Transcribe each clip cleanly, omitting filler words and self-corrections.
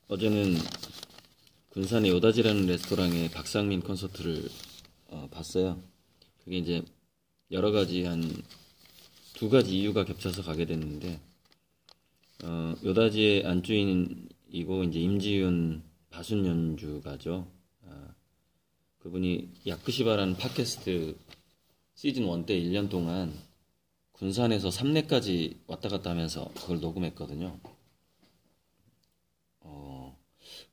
어제는 군산의 요다지라는 레스토랑의 박상민 콘서트를 봤어요. 그게 이제 여러 가지 한 두 가지 이유가 겹쳐서 가게 됐는데, 요다지의 안주인이고 이제 임지윤 바순 연주가죠. 그분이 야크시바라는 팟캐스트 시즌 1 때 1년 동안 군산에서 삼내까지 왔다 갔다 하면서 그걸 녹음했거든요.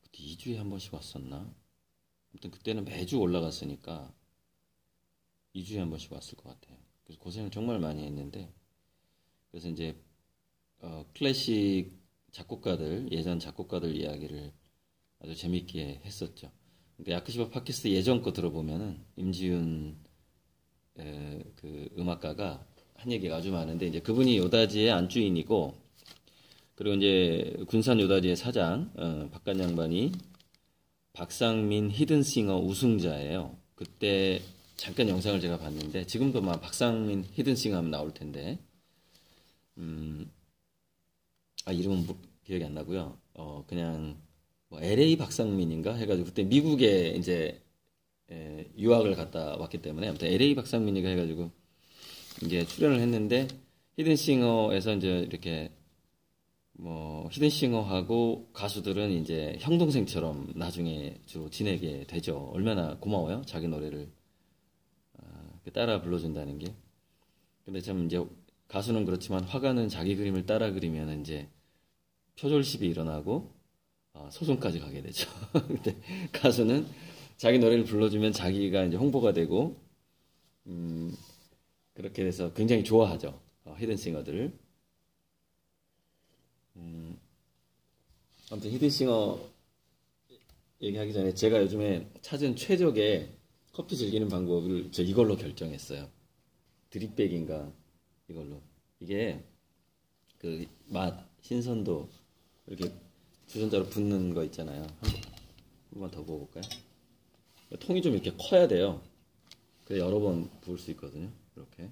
그때 2주에 한 번씩 왔었나? 아무튼 그때는 매주 올라갔으니까 2주에 한 번씩 왔을 것 같아요. 그래서 고생을 정말 많이 했는데, 그래서 이제 클래식 작곡가들, 예전 작곡가들 이야기를 아주 재밌게 했었죠. 그러니까 야크시바 팟캐스트 예전 거 들어보면은 임지윤 그 음악가가 한 얘기가 아주 많은데, 이제 그분이 요다지의 안주인이고, 그리고 이제 군산 요다지의 사장 박간 양반이 박상민 히든싱어 우승자예요. 그때 잠깐 영상을 제가 봤는데, 지금도 막 박상민 히든싱어 하면 나올 텐데, 이름은 기억이 안 나고요. 그냥 뭐 LA 박상민인가 해가지고 그때 미국에 이제 유학을 갔다 왔기 때문에, 아무튼 LA 박상민이가 해가지고 이제 출연을 했는데, 히든싱어에서 이제 이렇게 뭐 히든싱어하고 가수들은 이제 형 동생처럼 나중에 주로 지내게 되죠. 얼마나 고마워요, 자기 노래를 따라 불러준다는 게. 근데 참 이제 가수는 그렇지만 화가는 자기 그림을 따라 그리면 이제 표절십이 일어나고 소송까지 가게 되죠. 근데 가수는 자기 노래를 불러주면 자기가 이제 홍보가 되고, 그렇게 돼서 굉장히 좋아하죠. 히든싱어들을. 아무튼 히든싱어 얘기하기 전에 제가 요즘에 찾은 최적의 커피 즐기는 방법을 이걸로 결정했어요. 드립백인가 이걸로. 이게 그 맛, 신선도 이렇게 주전자로 붓는 거 있잖아요. 한 번만 더 부어볼까요? 통이 좀 이렇게 커야 돼요. 그래 여러 번 부을 수 있거든요. 이렇게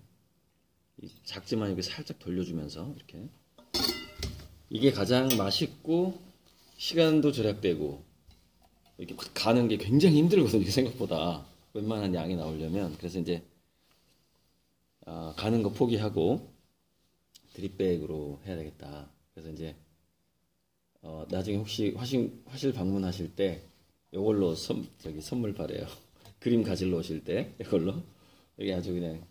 작지만 이렇게 살짝 돌려주면서 이렇게. 이게 가장 맛있고 시간도 절약되고 이렇게 가는 게 굉장히 힘들거든요. 생각보다 웬만한 양이 나오려면. 그래서 이제 가는 거 포기하고 드립백으로 해야 되겠다. 그래서 이제 나중에 혹시 화실 방문하실 때 이걸로 선물 바래요. 그림 가지러 오실 때 이걸로. 이게 아주 그냥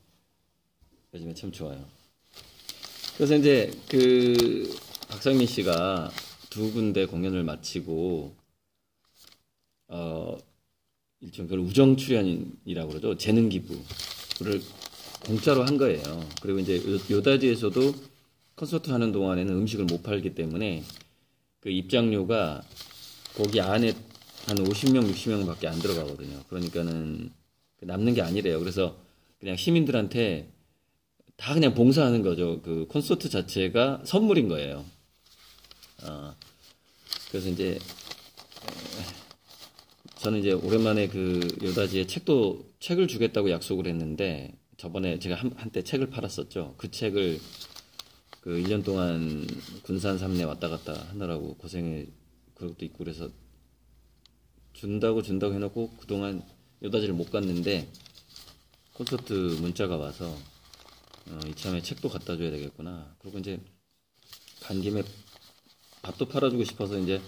요즘에 참 좋아요. 그래서 이제 그 박상민 씨가 두 군데 공연을 마치고 일종 그걸 우정 출연이라고 그러죠. 재능 기부를 공짜로 한 거예요. 그리고 이제 요다지에서도 콘서트 하는 동안에는 음식을 못 팔기 때문에 그 입장료가 거기 안에 한 50명, 60명밖에 안 들어가거든요. 그러니까는 남는 게 아니래요. 그래서 그냥 시민들한테 다 그냥 봉사하는 거죠. 그 콘서트 자체가 선물인 거예요. 그래서 이제 저는 이제 오랜만에 그 요다지의 책을 주겠다고 약속을 했는데, 저번에 제가 한때 책을 팔았었죠. 그 책을 그 1년 동안 군산 삼내 왔다 갔다 하느라고 고생해, 그것도 있고 그래서 준다고 해놓고 그동안 요다지를 못 갔는데, 콘서트 문자가 와서 이참에 책도 갖다 줘야 되겠구나. 그리고 이제 간 김에 밥도 팔아주고 싶어서 이제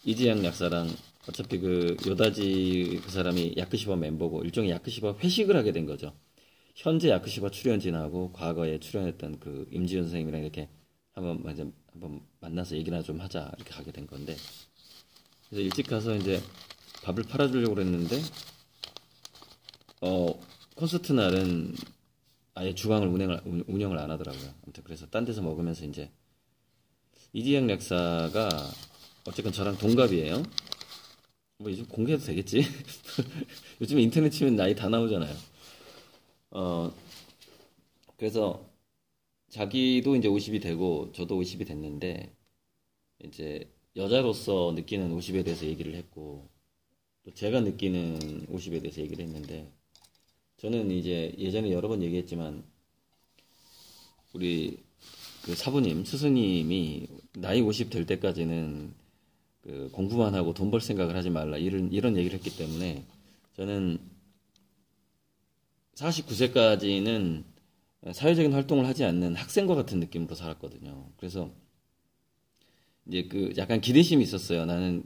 이지양 약사랑, 어차피 그 요다지 그 사람이 야크시바 멤버고 일종의 야크시바 회식을 하게 된 거죠. 현재 야크시바 출연진하고 과거에 출연했던 그 임지윤 선생님이랑 이렇게 한번 만나서 얘기나 좀 하자 이렇게 가게 된 건데, 그래서 일찍 가서 이제 밥을 팔아주려고 그랬는데 콘서트 날은 아예 주방을 운영을 안 하더라고요. 아무튼 그래서 딴 데서 먹으면서 이제 이지양 약사가 어쨌든 저랑 동갑이에요. 뭐 요즘 공개해도 되겠지? 요즘에 인터넷 치면 나이 다 나오잖아요. 그래서 자기도 이제 50이 되고 저도 50이 됐는데, 이제 여자로서 느끼는 50에 대해서 얘기를 했고, 또 제가 느끼는 50에 대해서 얘기를 했는데, 저는 이제 예전에 여러 번 얘기했지만 우리 그 사부님, 스승님이 나이 50 될 때까지는 그 공부만 하고 돈 벌 생각을 하지 말라 이런 얘기를 했기 때문에 저는 49세까지는 사회적인 활동을 하지 않는 학생과 같은 느낌으로 살았거든요. 그래서 이제 그 약간 기대심이 있었어요. 나는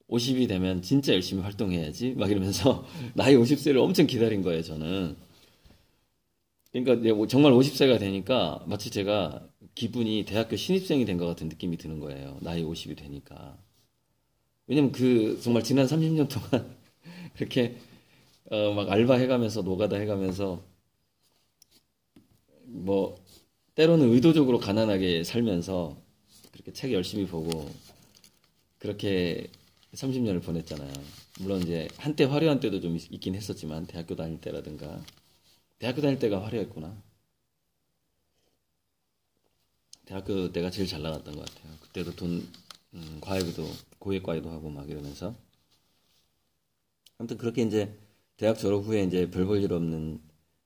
50이 되면 진짜 열심히 활동해야지 막 이러면서 나이 50세를 엄청 기다린 거예요, 저는. 그러니까 정말 50세가 되니까 마치 제가 기분이 대학교 신입생이 된 것 같은 느낌이 드는 거예요. 나이 50이 되니까. 왜냐면 그 정말 지난 30년 동안 그렇게 막 알바 해가면서 노가다 해가면서 뭐 때로는 의도적으로 가난하게 살면서 그렇게 책 열심히 보고 그렇게 30년을 보냈잖아요. 물론 이제 한때 화려한 때도 좀 있긴 했었지만 대학교 다닐 때라든가 대학교 다닐 때가 화려했구나. 대학교 때가 제일 잘 나갔던 것 같아요. 그때도 돈 과외도 고액 과외도 하고 막 이러면서 아무튼 그렇게 이제 대학 졸업 후에 이제 별 볼 일 없는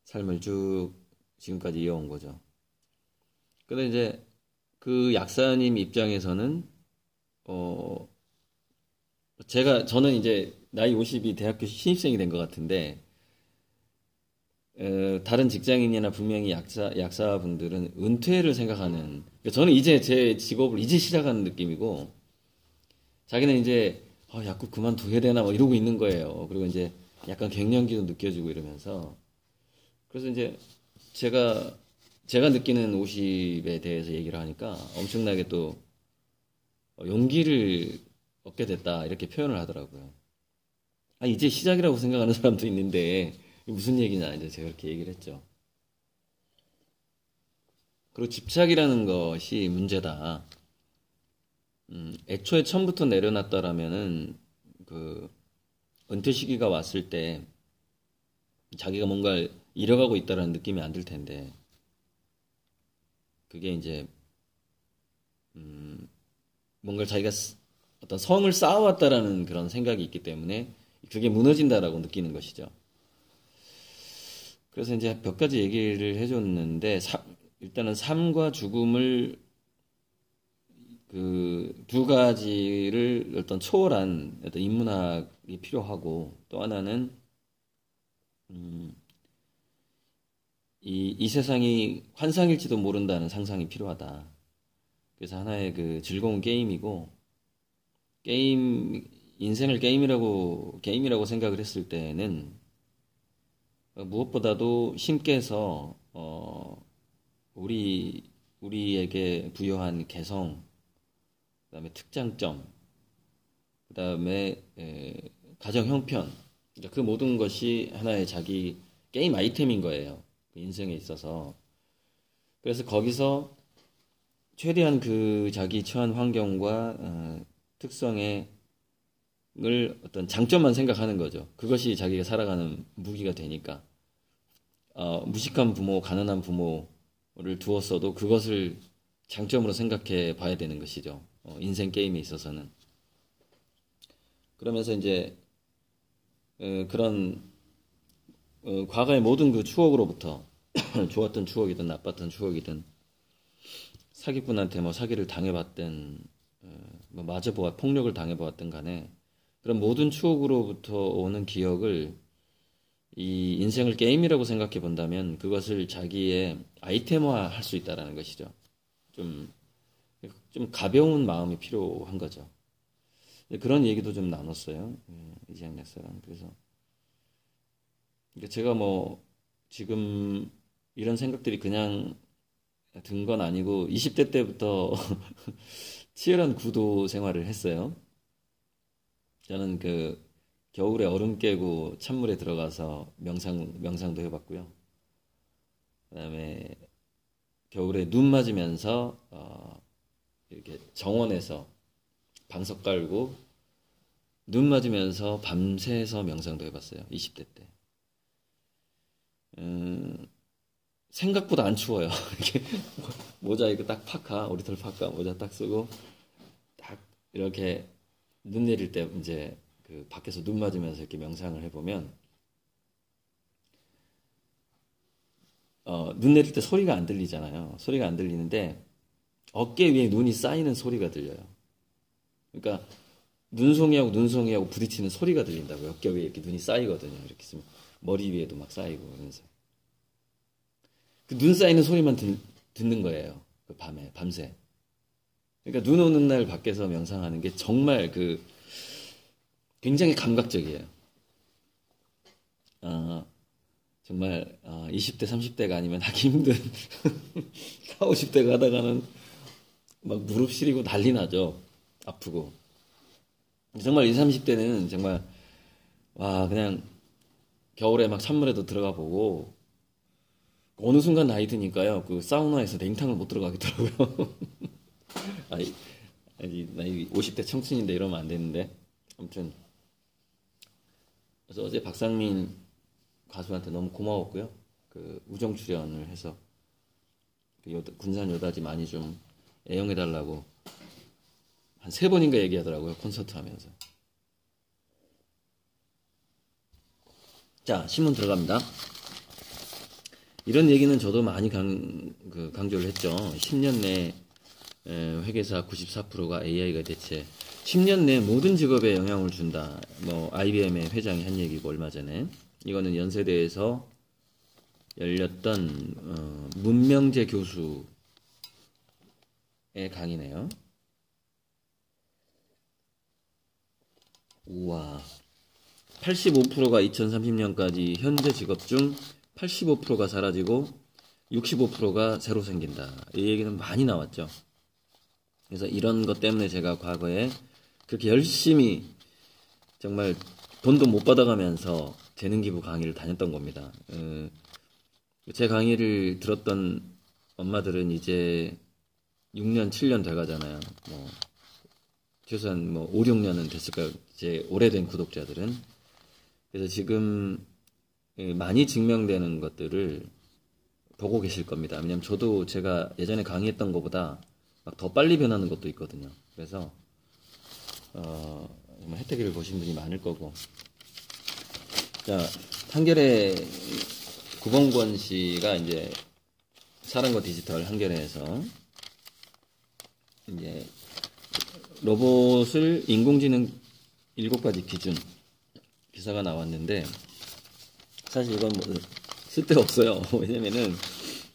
삶을 쭉 지금까지 이어온 거죠. 근데 이제 그 약사님 입장에서는 어 저는 이제 나이 50이 대학교 신입생이 된 것 같은데 다른 직장인이나 분명히 약사분들은 은퇴를 생각하는 그러니까 저는 이제 제 직업을 이제 시작하는 느낌이고 자기는 이제 약국 그만둬야 되나 뭐 이러고 있는 거예요. 그리고 이제 약간 갱년기도 느껴지고 이러면서 그래서 이제 제가 느끼는 50에 대해서 얘기를 하니까 엄청나게 또 용기를 얻게 됐다 이렇게 표현을 하더라고요. 이제 시작이라고 생각하는 사람도 있는데 무슨 얘기냐 이제 제가 그렇게 얘기를 했죠. 그리고 집착이라는 것이 문제다. 애초에 처음부터 내려놨다라면은 그 은퇴 시기가 왔을 때 자기가 뭔가를 잃어가고 있다라는 느낌이 안 들 텐데 그게 이제 뭔가 자기가 어떤 성을 쌓아왔다라는 그런 생각이 있기 때문에 그게 무너진다라고 느끼는 것이죠. 그래서 이제 몇 가지 얘기를 해줬는데 일단은 삶과 죽음을 그 두 가지를 어떤 초월한 어떤 인문학이 필요하고 또 하나는 이 세상이 환상일지도 모른다는 상상이 필요하다. 그래서 하나의 그 즐거운 게임이고 인생을 게임이라고 생각을 했을 때는 무엇보다도 신께서 우리에게 부여한 개성, 그다음에 특장점, 그다음에 가정 형편, 그러니까 그 모든 것이 하나의 자기 게임 아이템인 거예요. 그 인생에 있어서. 그래서 거기서 최대한 그 자기 처한 환경과 특성을 어떤 장점만 생각하는 거죠. 그것이 자기가 살아가는 무기가 되니까. 무식한 부모, 가난한 부모를 두었어도 그것을 장점으로 생각해 봐야 되는 것이죠. 인생 게임에 있어서는. 그러면서 이제 그런 과거의 모든 그 추억으로부터 좋았던 추억이든 나빴던 추억이든 사기꾼한테 뭐 사기를 당해봤든 뭐 맞아보아 폭력을 당해보았든 간에 그런 모든 추억으로부터 오는 기억을 이 인생을 게임이라고 생각해 본다면 그것을 자기의 아이템화 할 수 있다라는 것이죠. 좀 가벼운 마음이 필요한 거죠. 그런 얘기도 좀 나눴어요. 이재영 약사랑. 그래서 제가 뭐 지금 이런 생각들이 그냥 든 건 아니고 20대 때부터 치열한 구도 생활을 했어요. 저는 그 겨울에 얼음 깨고 찬물에 들어가서 명상도 해봤고요. 그다음에 겨울에 눈 맞으면서 이렇게 정원에서 방석 깔고 눈 맞으면서 밤새서 명상도 해봤어요. 20대 때. 생각보다 안 추워요. 이렇게 모자 이렇게 딱 오리털 파카 모자 딱 쓰고 딱 이렇게 눈 내릴 때 이제 그 밖에서 눈 맞으면서 이렇게 명상을 해보면 눈 내릴 때 소리가 안 들리잖아요. 소리가 안 들리는데 어깨 위에 눈이 쌓이는 소리가 들려요. 그러니까 눈송이하고 눈송이하고 부딪히는 소리가 들린다고. 옆겹에 이렇게 눈이 쌓이거든요. 이렇게 있으면 머리 위에도 막 쌓이고 그러면서 그 눈 쌓이는 소리만 듣는 거예요. 그 밤에 밤새. 그러니까 눈 오는 날 밖에서 명상하는 게 정말 그 굉장히 감각적이에요. 정말 20대 30대가 아니면 하기 힘든 40, 50대가 하다가는 막 무릎 시리고 난리 나죠. 아프고. 정말 20, 30대는 정말 와 그냥 겨울에 막 찬물에도 들어가 보고 어느 순간 나이 드니까요. 그 사우나에서 냉탕을 못 들어가겠더라고요. 아니, 나이 50대 청춘인데 이러면 안 되는데. 아무튼 그래서 어제 박상민 가수한테 너무 고마웠고요. 그 우정 출연을 해서 그 군산 요다지 많이 좀 애용해달라고 한 3번인가 얘기하더라고요. 콘서트 하면서. 자, 신문 들어갑니다. 이런 얘기는 저도 많이 강조를 했죠. 10년 내 회계사 94%가 AI가 대체 10년 내 모든 직업에 영향을 준다. 뭐 IBM의 회장이 한 얘기고 얼마 전에 이거는 연세대에서 열렸던 문명재 교수의 강의네요. 우와. 85%가 2030년까지 현재 직업 중 85%가 사라지고 65%가 새로 생긴다. 이 얘기는 많이 나왔죠. 그래서 이런 것 때문에 제가 과거에 그렇게 열심히 정말 돈도 못 받아가면서 재능기부 강의를 다녔던 겁니다. 제 강의를 들었던 엄마들은 이제 6년, 7년 돼가잖아요. 뭐 최소한 뭐 5, 6년은 됐을까요? 제 오래된 구독자들은. 그래서 지금 많이 증명되는 것들을 보고 계실 겁니다. 왜냐면 저도 제가 예전에 강의했던 것보다 막 더 빨리 변하는 것도 있거든요. 그래서 정말 혜택을 보신 분이 많을 거고. 자, 한겨레 구봉권 씨가 이제 사랑과 디지털 한겨레에서 이제 로봇을 인공지능 7가지 기준 기사가 나왔는데 사실 이건 뭐 쓸데없어요. 왜냐면은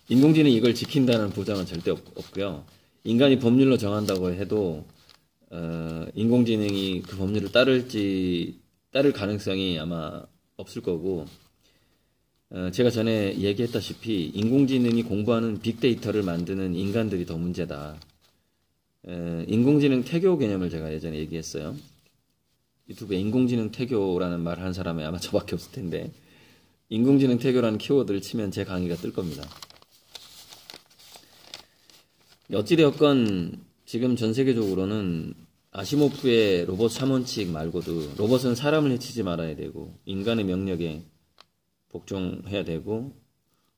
인공지능이 이걸 지킨다는 보장은 절대 없고요. 인간이 법률로 정한다고 해도 인공지능이 그 법률을 따를 가능성이 아마 없을 거고, 제가 전에 얘기했다시피 인공지능이 공부하는 빅데이터를 만드는 인간들이 더 문제다. 인공지능 태교 개념을 제가 예전에 얘기했어요. 유튜브에 인공지능 태교라는 말 하는 사람이 아마 저밖에 없을 텐데, 인공지능 태교라는 키워드를 치면 제 강의가 뜰 겁니다. 어찌되었건 지금 전 세계적으로는 아시모프의 로봇 3원칙 말고도 로봇은 사람을 해치지 말아야 되고 인간의 명령에 복종해야 되고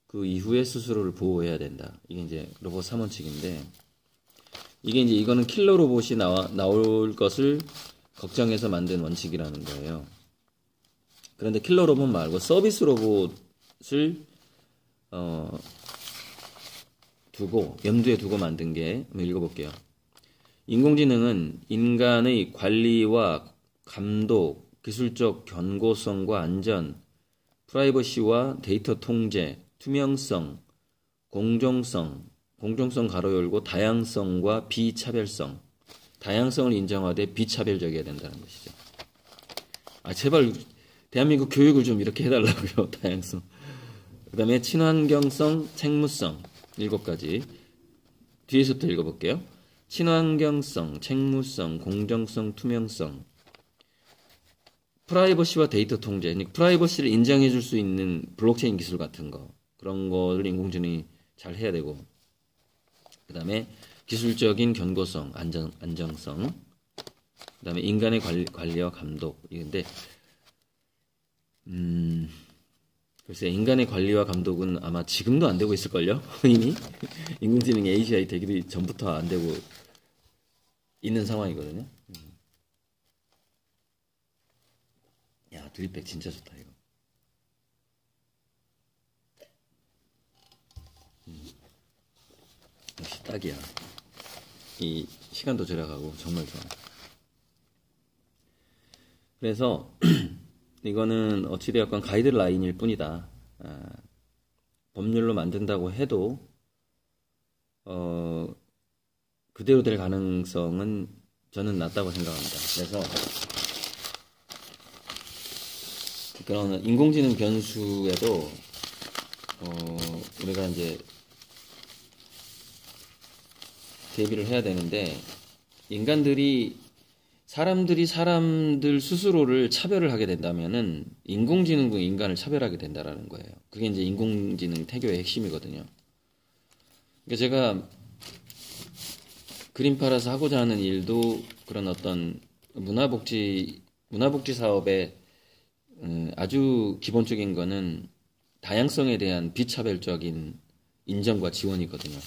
그 이후에 스스로를 보호해야 된다. 이게 이제 로봇 3원칙인데 이게 이제 이거는 킬러 로봇이 나올 것을 걱정해서 만든 원칙이라는 거예요. 그런데 킬러 로봇 말고 서비스 로봇을 염두에 두고 만든 게 한번 읽어볼게요. 인공지능은 인간의 관리와 감독, 기술적 견고성과 안전, 프라이버시와 데이터 통제, 투명성, 공정성 가로 열고 다양성과 비차별성, 다양성을 인정하되 비차별적이어야 된다는 것이죠. 제발 대한민국 교육을 좀 이렇게 해달라고요. 다양성. 그 다음에 친환경성, 책무성 7가지. 뒤에서부터 읽어볼게요. 친환경성, 책무성, 공정성, 투명성, 프라이버시와 데이터 통제. 프라이버시를 인정해 줄 수 있는 블록체인 기술 같은 거. 그런 거를 인공지능이 잘 해야 되고. 그 다음에 기술적인 견고성, 안정성. 그 다음에 인간의 관리와 감독. 이건데, 글쎄, 인간의 관리와 감독은 아마 지금도 안 되고 있을걸요? 이미? 인공지능이 AGI 되기도 전부터 안 되고 있는 상황이거든요. 야, 드립백 진짜 좋다, 이거. 역시 딱이야. 이 시간도 절약하고 정말 좋아. 그래서 이거는 어찌되었건 가이드라인일 뿐이다. 법률로 만든다고 해도 그대로 될 가능성은 저는 낮다고 생각합니다. 그래서 그런 인공지능 변수에도 우리가 이제 대비를 해야 되는데, 사람들이 사람들 스스로를 차별을 하게 된다면은 인공지능도 인간을 차별하게 된다라는 거예요. 그게 이제 인공지능 태교의 핵심이거든요. 그러니까 제가 그림 팔아서 하고자 하는 일도 그런 어떤 문화복지 사업의 아주 기본적인 거는 다양성에 대한 비차별적인 인정과 지원이거든요.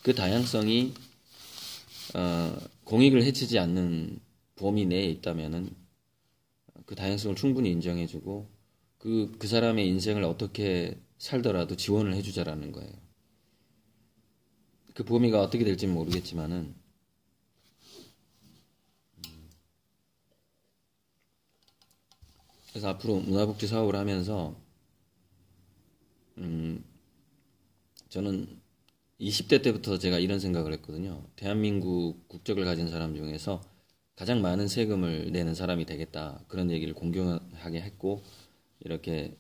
그 다양성이 공익을 해치지 않는 범위 내에 있다면은 그 다양성을 충분히 인정해주고 그 사람의 인생을 어떻게 살더라도 지원을 해주자라는 거예요. 그 범위가 어떻게 될지는 모르겠지만은 그래서 앞으로 문화복지 사업을 하면서 저는 20대 때부터 제가 이런 생각을 했거든요. 대한민국 국적을 가진 사람 중에서 가장 많은 세금을 내는 사람이 되겠다. 그런 얘기를 공경하게 했고 이렇게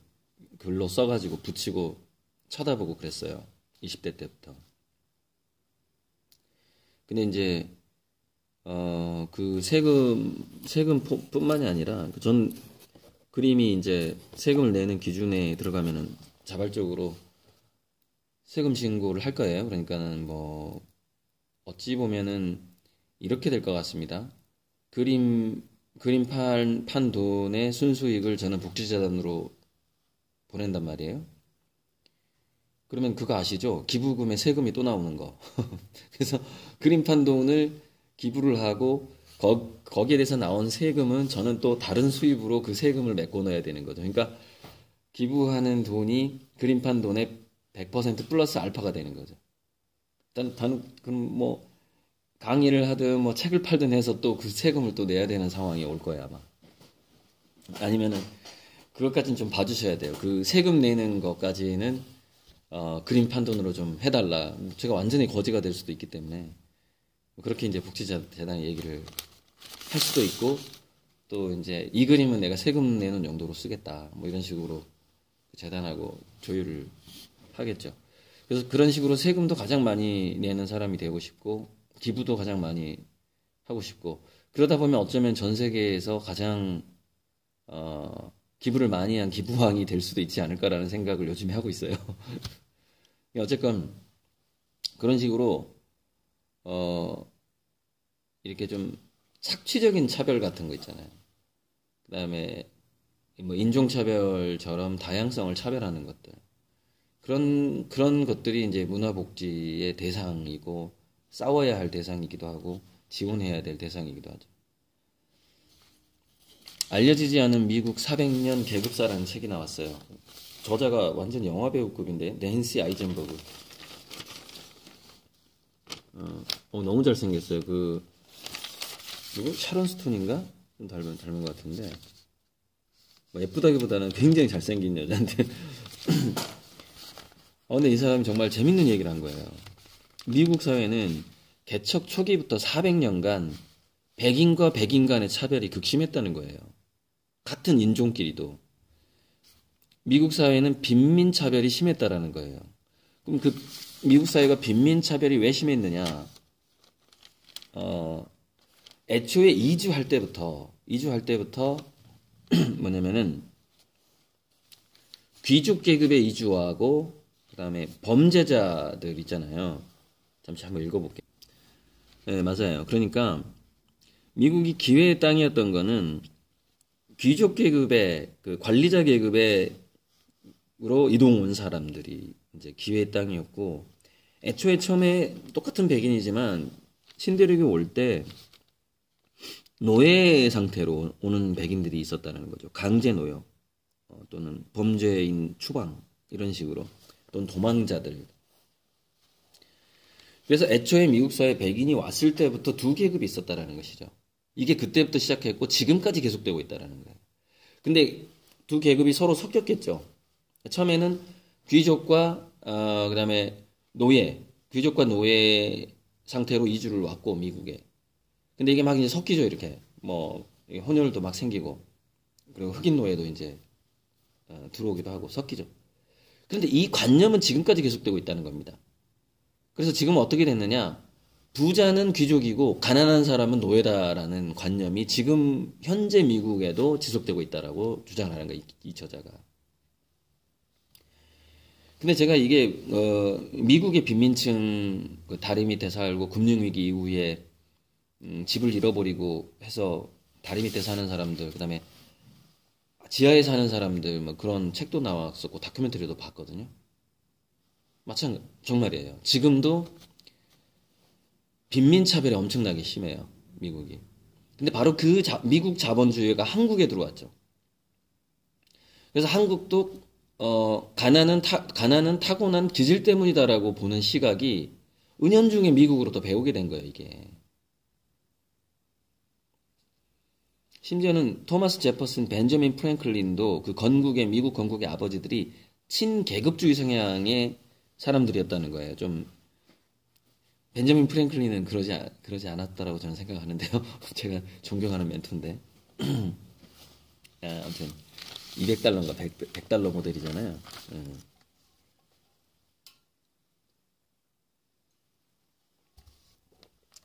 글로 써가지고 붙이고 쳐다보고 그랬어요. 20대 때부터. 근데 이제 그 세금뿐만이 아니라 전 그림이 이제 세금을 내는 기준에 들어가면은 자발적으로 세금 신고를 할 거예요. 그러니까는 뭐 어찌 보면은 이렇게 될 것 같습니다. 그림 판 돈의 순수익을 저는 복지재단으로 보낸단 말이에요. 그러면 그거 아시죠? 기부금에 세금이 또 나오는 거. 그래서 그림 판 돈을 기부를 하고 거기에 대해서 나온 세금은 저는 또 다른 수입으로 그 세금을 메꿔 넣어야 되는 거죠. 그러니까 기부하는 돈이 그림 판 돈의 100% 플러스 알파가 되는 거죠. 그럼 뭐 강의를 하든 뭐 책을 팔든 해서 또 그 세금을 또 내야 되는 상황이 올 거예요, 아마. 아니면은 그것까지는 좀 봐주셔야 돼요. 그 세금 내는 것까지는 그림 판돈으로 좀 해달라. 제가 완전히 거지가 될 수도 있기 때문에 그렇게 이제 복지재단에 얘기를 할 수도 있고, 또 이제 이 그림은 내가 세금 내는 용도로 쓰겠다. 뭐 이런 식으로 재단하고 조율을 하겠죠. 그래서 그런 식으로 세금도 가장 많이 내는 사람이 되고 싶고, 기부도 가장 많이 하고 싶고, 그러다 보면 어쩌면 전 세계에서 가장 기부를 많이 한 기부왕이 될 수도 있지 않을까라는 생각을 요즘에 하고 있어요. 어쨌건 그런 식으로 이렇게 좀 착취적인 차별 같은 거 있잖아요. 그 다음에 뭐 인종차별처럼 다양성을 차별하는 것들, 그런 것들이 이제 문화복지의 대상이고 싸워야 할 대상이기도 하고 지원해야 될 대상이기도 하죠. 알려지지 않은 미국 400년 계급사라는 책이 나왔어요. 저자가 완전 영화배우급인데, 낸시 아이젠버그. 너무 잘생겼어요. 누구? 샤론 스톤인가? 좀 닮은 것 같은데. 뭐 예쁘다기보다는 굉장히 잘생긴 여자인데. 근데 이 사람이 정말 재밌는 얘기를 한 거예요. 미국 사회는 개척 초기부터 400년간 백인과 백인 간의 차별이 극심했다는 거예요. 같은 인종끼리도. 미국 사회는 빈민차별이 심했다라는 거예요. 그럼 그 미국 사회가 빈민차별이 왜 심했느냐? 애초에 이주할 때부터 뭐냐면은 귀족 계급의 이주하고 그 다음에 범죄자들 있잖아요. 잠시 한번 읽어볼게요. 네, 맞아요. 그러니까 미국이 기회의 땅이었던 거는 귀족 계급의 그 관리자 계급으로 이동 온 사람들이 이제 기회의 땅이었고, 애초에 처음에 똑같은 백인이지만 신대륙에 올 때 노예 상태로 오는 백인들이 있었다는 거죠. 강제 노역 또는 범죄인 추방 이런 식으로, 또는 도망자들. 그래서 애초에 미국 사회 백인이 왔을 때부터 두 계급이 있었다라는 것이죠. 이게 그때부터 시작했고 지금까지 계속되고 있다라는 거예요. 근데 두 계급이 서로 섞였겠죠. 처음에는 귀족과 그다음에 귀족과 노예 상태로 이주를 왔고 미국에. 근데 이게 막 이제 섞이죠 이렇게. 뭐 혼혈도 막 생기고 그리고 흑인 노예도 이제 들어오기도 하고 섞이죠. 그런데 이 관념은 지금까지 계속되고 있다는 겁니다. 그래서 지금 어떻게 됐느냐? 부자는 귀족이고 가난한 사람은 노예다라는 관념이 지금 현재 미국에도 지속되고 있다라고 주장하는 거예요. 이 저자가. 근데 제가 이게 미국의 빈민층 그 다리 밑에 살고 금융위기 이후에 집을 잃어버리고 해서 다리 밑에 사는 사람들, 그다음에 지하에 사는 사람들 뭐 그런 책도 나왔었고 다큐멘터리도 봤거든요. 정말이에요. 지금도 빈민차별이 엄청나게 심해요. 미국이. 근데 바로 그 미국 자본주의가 한국에 들어왔죠. 그래서 한국도 가난은 타고난 기질 때문이다라고 보는 시각이 은연중에 미국으로 또 배우게 된 거예요, 이게. 심지어는 토마스 제퍼슨, 벤저민 프랭클린도 그 미국 건국의 아버지들이 친계급주의 성향의 사람들이었다는 거예요. 좀 벤저민 프랭클린은 그러지 않았다라고 저는 생각하는데요. 제가 존경하는 멘토인데. 아무튼 200달러인가 100달러 모델이잖아요.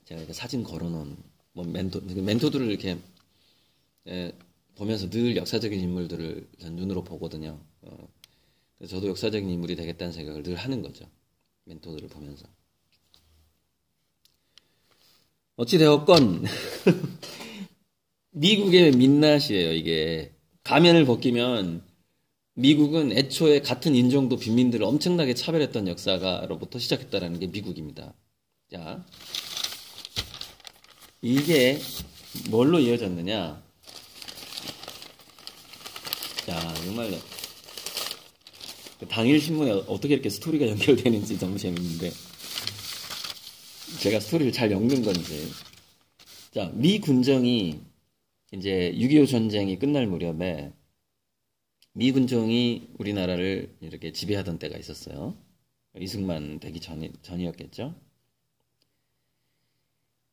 제가 이렇게 사진 걸어놓은 뭐 멘토들을 이렇게 보면서 늘 역사적인 인물들을 눈으로 보거든요. 그래서 저도 역사적인 인물이 되겠다는 생각을 늘 하는 거죠. 멘토들을 보면서. 어찌되었건 미국의 민낯이에요. 이게 가면을 벗기면 미국은 애초에 같은 인종도 빈민들을 엄청나게 차별했던 역사가로부터 시작했다라는 게 미국입니다. 자, 이게 뭘로 이어졌느냐? 자, 정말로 당일 신문에 어떻게 이렇게 스토리가 연결되는지 너무 재밌는데 제가 스토리를 잘 엮는 건지. 자, 미 군정이 이제 6.25 전쟁이 끝날 무렵에 미 군정이 우리나라를 이렇게 지배하던 때가 있었어요. 이승만 되기 전이었겠죠.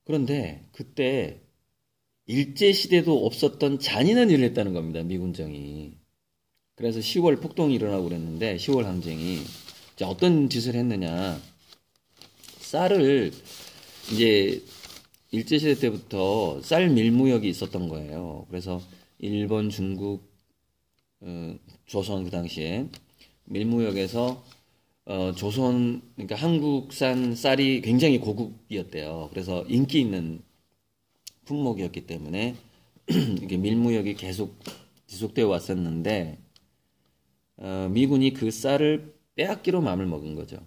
그런데 그때 일제시대도 없었던 잔인한 일을 했다는 겁니다. 미 군정이. 그래서 10월 폭동이 일어나고 그랬는데 10월 항쟁이 자, 어떤 짓을 했느냐. 쌀을 이제 일제시대 때부터 쌀 밀무역이 있었던 거예요. 그래서 일본, 중국, 조선 그 당시에 밀무역에서 조선 그러니까 한국산 쌀이 굉장히 고급이었대요. 그래서 인기 있는 품목이었기 때문에 이게 밀무역이 계속 지속되어 왔었는데 미군이 그 쌀을 빼앗기로 마음을 먹은 거죠.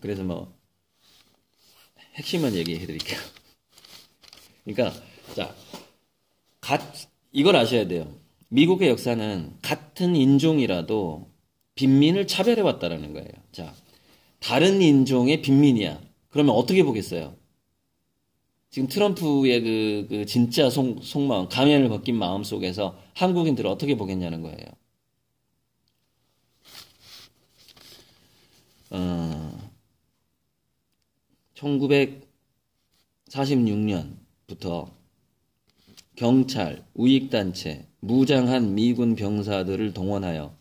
그래서 뭐 핵심만 얘기해 드릴게요. 그러니까 자, 이걸 아셔야 돼요. 미국의 역사는 같은 인종이라도 빈민을 차별해 왔다라는 거예요. 자, 다른 인종의 빈민이야. 그러면 어떻게 보겠어요? 지금 트럼프의 그 진짜 속마음, 가면을 벗긴 마음 속에서 한국인들을 어떻게 보겠냐는 거예요. 1946년부터 경찰, 우익단체, 무장한 미군 병사들을 동원하여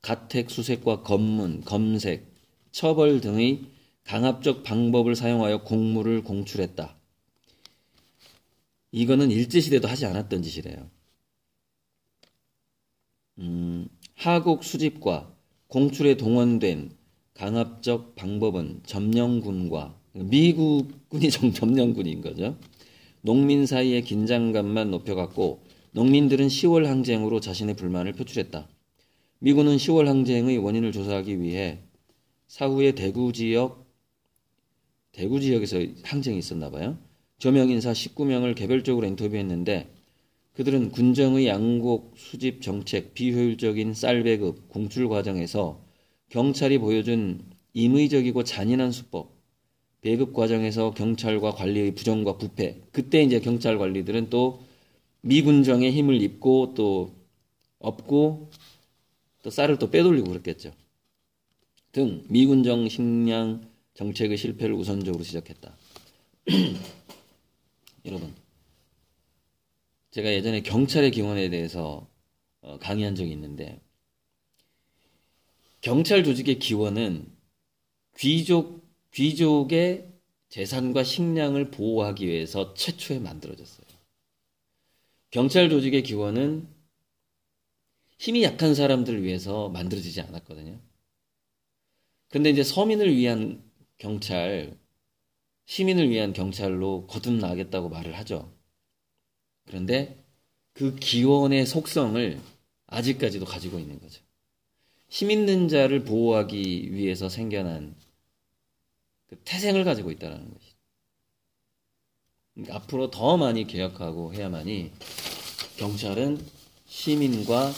가택 수색과 검문, 검색, 처벌 등의 강압적 방법을 사용하여 공무를 공출했다. 이거는 일제시대도 하지 않았던 짓이래요. 하국 수집과 공출에 동원된 강압적 방법은 점령군과 미국군이 점령군인 거죠. 농민 사이의 긴장감만 높여갔고 농민들은 10월 항쟁으로 자신의 불만을 표출했다. 미군은 10월 항쟁의 원인을 조사하기 위해 사후에 대구 지역에서 항쟁이 있었나 봐요. 저명 인사 19명을 개별적으로 인터뷰했는데 그들은 군정의 양곡 수집 정책, 비효율적인 쌀 배급, 공출 과정에서 경찰이 보여준 임의적이고 잔인한 수법, 배급 과정에서 경찰과 관리의 부정과 부패. 그때 이제 경찰 관리들은 또 미군정의 힘을 입고 또 업고 또 쌀을 또 빼돌리고 그랬겠죠. 등 미군정 식량 정책의 실패를 우선적으로 지적했다. 여러분, 제가 예전에 경찰의 기원에 대해서 강의한 적이 있는데, 경찰 조직의 기원은 귀족의 재산과 식량을 보호하기 위해서 최초에 만들어졌어요. 경찰 조직의 기원은 힘이 약한 사람들을 위해서 만들어지지 않았거든요. 그런데 이제 서민을 위한 경찰, 시민을 위한 경찰로 거듭나겠다고 말을 하죠. 그런데 그 기원의 속성을 아직까지도 가지고 있는 거죠. 힘 있는 자를 보호하기 위해서 생겨난 그 태생을 가지고 있다는 것이죠. 그러니까 앞으로 더 많이 개혁하고 해야만이 경찰은 시민과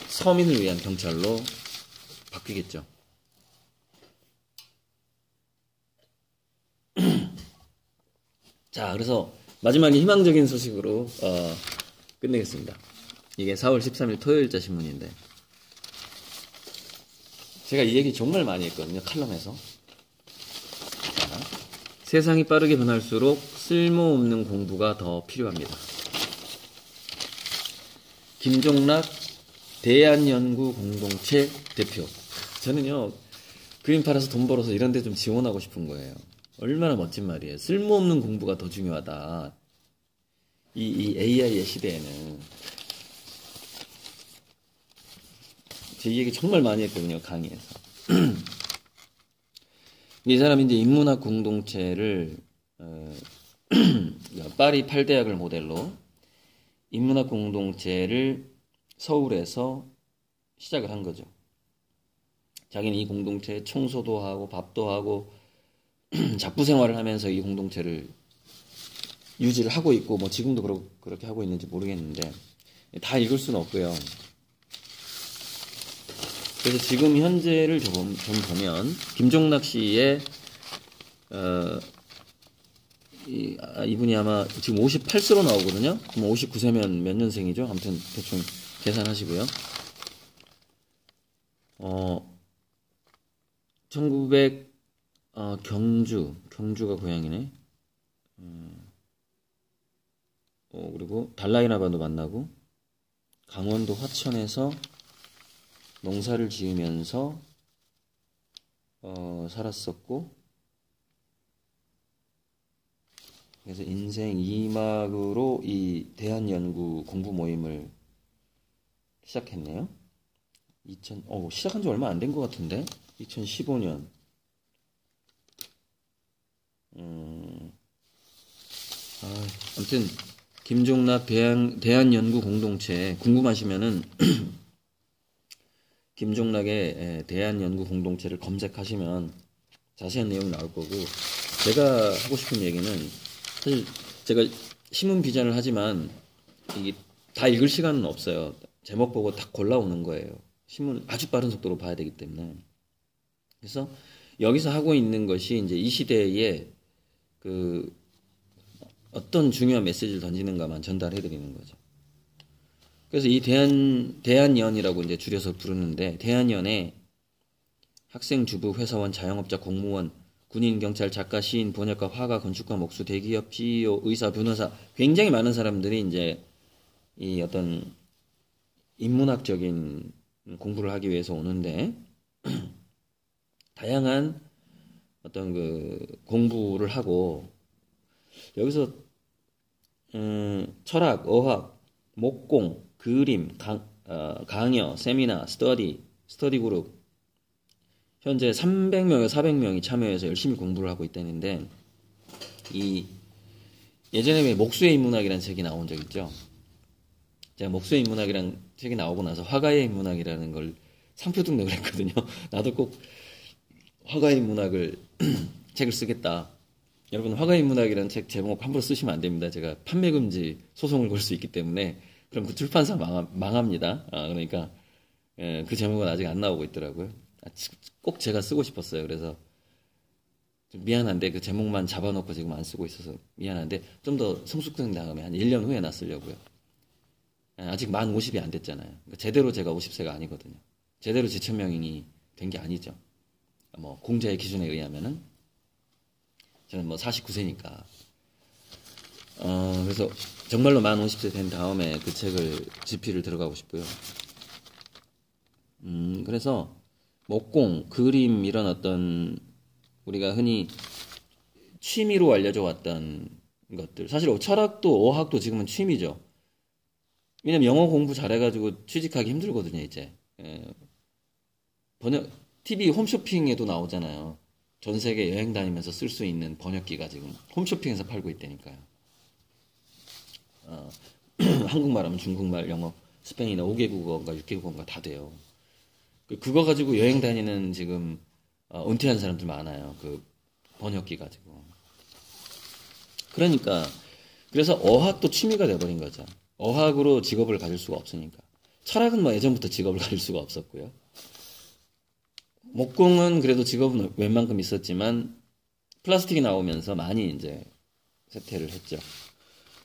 서민을 위한 경찰로 바뀌겠죠. 자, 그래서 마지막에 희망적인 소식으로 끝내겠습니다. 이게 4월 13일 토요일자 신문인데, 제가 이 얘기 정말 많이 했거든요, 칼럼에서. 자, 세상이 빠르게 변할수록 쓸모없는 공부가 더 필요합니다. 김종락 대한연구공동체 대표. 저는요, 그림 팔아서 돈 벌어서 이런 데 좀 지원하고 싶은 거예요. 얼마나 멋진 말이에요. 쓸모없는 공부가 더 중요하다. 이 AI의 시대에는. 제 얘기 정말 많이 했거든요, 강의에서. 이 사람이 이제 인문학 공동체를, 파리 8대학을 모델로 인문학 공동체를 서울에서 시작을 한 거죠. 자기는 이 공동체에 청소도 하고 밥도 하고 잡부 생활을 하면서 이 공동체를 유지를 하고 있고, 뭐 지금도 그렇게 하고 있는지 모르겠는데, 다 읽을 수는 없고요. 그래서 지금 현재를 좀 보면 김종락 씨의 이분이 아마 지금 58세로 나오거든요. 그럼 59세면 몇 년생이죠? 아무튼 대충 계산하시고요. 1900 경주가 고향이네. 그리고 달라이라바도 만나고, 강원도 화천에서 농사를 지으면서 살았었고, 그래서 인생 2막으로 이 대한연구 공부 모임을 시작했네요. 시작한 지 얼마 안 된 것 같은데? 2015년. 아무튼 김종락 대한연구 공동체 궁금하시면은 김종락의 대한연구 공동체를 검색하시면 자세한 내용이 나올 거고, 제가 하고 싶은 얘기는, 사실 제가 신문 비전을 하지만 이게 다 읽을 시간은 없어요. 제목 보고 딱 골라오는 거예요. 신문 아주 빠른 속도로 봐야 되기 때문에. 그래서 여기서 하고 있는 것이 이제 이 시대에 그 어떤 중요한 메시지를 던지는가만 전달해 드리는 거죠. 그래서 이 대한연이라고 이제 줄여서 부르는데, 대한연에 학생, 주부, 회사원, 자영업자, 공무원, 군인, 경찰, 작가, 시인, 번역가, 화가, 건축가, 목수, 대기업, CEO, 의사, 변호사, 굉장히 많은 사람들이 이제 이 어떤 인문학적인 공부를 하기 위해서 오는데, 다양한 어떤 그 공부를 하고, 여기서 철학, 어학, 목공, 그림, 강여, 세미나, 스터디 그룹, 현재 300명에서 400명이 참여해서 열심히 공부를 하고 있다는데, 예전에 왜 목수의 인문학이라는 책이 나온 적 있죠? 제가 목수의 인문학이라는 책이 나오고 나서 화가의 인문학이라는 걸 상표 등록을 했거든요. 나도 꼭 화가의 인문학을 책을 쓰겠다. 여러분, 화가의 인문학이라는 책 제목 함부로 쓰시면 안 됩니다. 제가 판매 금지 소송을 걸 수 있기 때문에. 그럼 그 출판사 망합니다. 그러니까 그 제목은 아직 안 나오고 있더라고요. 꼭 제가 쓰고 싶었어요. 그래서 좀 미안한데 그 제목만 잡아놓고 지금 안 쓰고 있어서 미안한데 좀 더 성숙된 다음에 한 1년 후에 놨으려고요. 아직 만 50이 안 됐잖아요. 그러니까 제대로 제가 50세가 아니거든요. 제대로 지천명인이 된 게 아니죠. 뭐 공자의 기준에 의하면은 저는 뭐 49세니까. 그래서 정말로 만 50세 된 다음에 그 책을 집필을 들어가고 싶고요. 그래서 목공, 그림 이런 어떤 우리가 흔히 취미로 알려져 왔던 것들. 사실 철학도 어학도 지금은 취미죠. 왜냐면 영어 공부 잘해가지고 취직하기 힘들거든요, 이제. TV 홈쇼핑에도 나오잖아요. 전 세계 여행 다니면서 쓸 수 있는 번역기가 지금 홈쇼핑에서 팔고 있다니까요. 한국말 하면 중국말, 영어, 스페인어 5개국어인가 6개국어인가 다 돼요. 그거 가지고 여행 다니는 지금 은퇴한 사람들 많아요. 그 번역기 가지고. 그러니까 그래서 어학도 취미가 돼버린 거죠. 어학으로 직업을 가질 수가 없으니까. 철학은 뭐 예전부터 직업을 가질 수가 없었고요. 목공은 그래도 직업은 웬만큼 있었지만 플라스틱이 나오면서 많이 이제 쇠퇴를 했죠.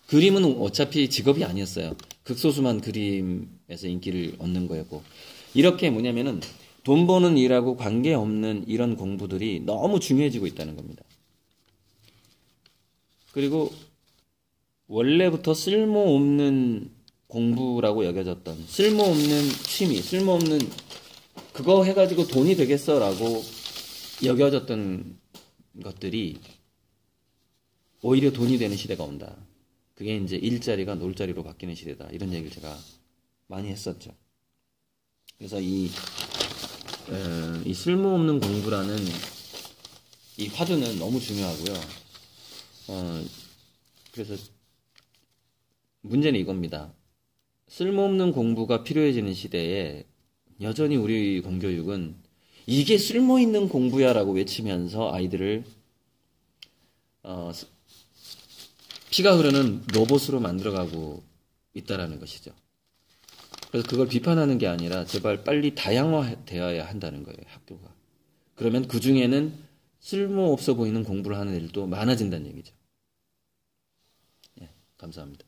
그림은 어차피 직업이 아니었어요. 극소수만 그림에서 인기를 얻는 거였고. 이렇게 뭐냐면은 돈 버는 일하고 관계없는 이런 공부들이 너무 중요해지고 있다는 겁니다. 그리고 원래부터 쓸모없는 공부라고 여겨졌던 쓸모없는 취미, 쓸모없는 그거 해가지고 돈이 되겠어라고 여겨졌던 것들이 오히려 돈이 되는 시대가 온다. 그게 이제 일자리가 놀자리로 바뀌는 시대다. 이런 얘기를 제가 많이 했었죠. 그래서 이 쓸모없는 공부라는 이 화두는 너무 중요하고요. 그래서 문제는 이겁니다. 쓸모없는 공부가 필요해지는 시대에 여전히 우리 공교육은 이게 쓸모있는 공부야라고 외치면서 아이들을 피가 흐르는 로봇으로 만들어가고 있다라는 것이죠. 그래서 그걸 비판하는 게 아니라 제발 빨리 다양화되어야 한다는 거예요, 학교가. 그러면 그 중에는 쓸모없어 보이는 공부를 하는 애들도 많아진다는 얘기죠. 예, 감사합니다.